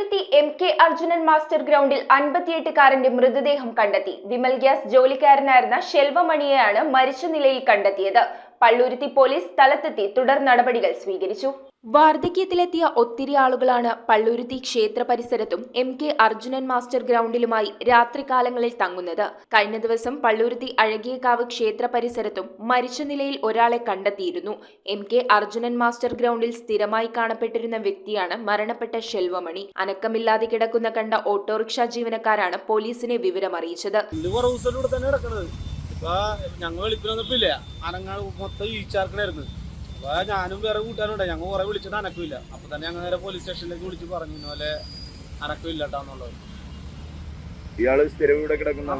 Palluruthy MK Arjunan master ഗ്രൗണ്ടിൽ 58-കാരന്റെ മൃതദേഹം കണ്ടെത്തി. വിമൽ ഗ്യാസ് ജോലിക്കാരനായിരുന്ന ശെൽവമണിയെയാണ് മരിച്ച നിലയിൽ കണ്ടെത്തിയത്. പള്ളുരുത്തി പോലീസ് സ്ഥലത്തെത്തി തുടർ നടപടികൾ സ്വീകരിച്ചു. വാർദ്ധക്യത്തിലെത്തിയ ഒത്തിരി ആളുകളാണ് പള്ളുരുത്തി ക്ഷേത്ര പരിസരത്തും MK അർജുനൻ മാസ്റ്റർ ഗ്രൗണ്ടിലുമായി രാത്രികാലങ്ങളിൽ തങ്ങുന്നത്. കഴിഞ്ഞ ദിവസം പള്ളുരുത്തി അഴകിയകാവ് ക്ഷേത്ര പരിസരത്തും മരിച്ച നിലയിൽ ഒരാളെ കണ്ടെത്തിയിരുന്നു. MK അർജുനൻ മാസ്റ്റർ ഗ്രൗണ്ടിൽ സ്ഥിരമായി കാണപ്പെട്ടിരുന്ന വ്യക്തിയാണ് മരണപ്പെട്ട ശെൽവമണി. അനക്കമില്ലാതെ കിടക്കുന്ന കണ്ട ഓട്ടോറിക്ഷ ജീവനക്കാരാണ് പോലീസിനെ വിവരമറിയിച്ചത്. ഞാനും വേറെ കൂട്ടാനുണ്ട്. ഞങ്ങൾ കുറെ വിളിച്ചിട്ട് അനക്കില്ല. അപ്പൊ തന്നെ ഞങ്ങൾ നേരെ പോലീസ് സ്റ്റേഷനിലേക്ക് വിളിച്ച് പറഞ്ഞു പോലെ അനക്കില്ലാട്ടാന്നുള്ളത്. ഇയാള് സ്ഥിരം ഇവിടെ കിടക്കുന്ന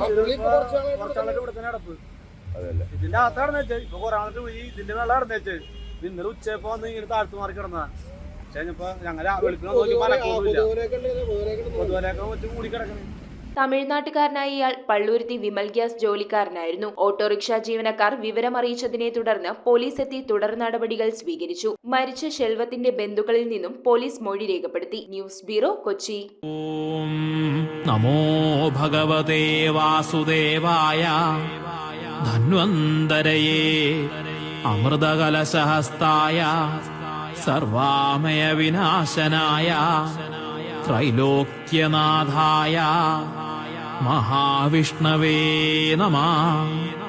ഇവിടെ തന്നെ അടപ്പ്. ഇതിന്റെ അകത്താണ് വെച്ചത്. ഇപ്പൊ കുറെ ആൾക്ക് പോയി ഇതിന്റെ വെള്ളം നടന്നു വെച്ചത്. ഇന്നലെ ഉച്ചയപ്പോ വന്ന് ഇങ്ങനെ താഴ്ത്തു മാറി കിടന്നതാ. പക്ഷേപ്പോ ഞങ്ങൾ വെളുപ്പിനെ നോക്കിയപ്പോ അനക്കൊന്നുമില്ല. പൊതുവരെയൊക്കെ വെച്ച് മൂടി കിടക്കണേ. തമിഴ്നാട്ടുകാരനായ ഇയാൾ പള്ളുരുത്തി വിമൽ ഗ്യാസ് ജോലിക്കാരനായിരുന്നു. ഓട്ടോറിക്ഷ ജീവനക്കാർ വിവരമറിയിച്ചതിനെ തുടർന്ന് പോലീസ് എത്തി തുടർ നടപടികൾ സ്വീകരിച്ചു. മരിച്ച ശെൽവത്തിന്റെ ബന്ധുക്കളിൽ നിന്നും പോലീസ് മൊഴി രേഖപ്പെടുത്തി. News bureau, Kochi. ഓം നമോ ഭഗവതേ വാസുദേവായ ധന്വന്തരയേ അമൃതകലശഹസ്തായ സർവാമയ വിനാശനായ ത്രൈലോക്യനാഥായ മഹാവിഷ്ണവേ നമഃ.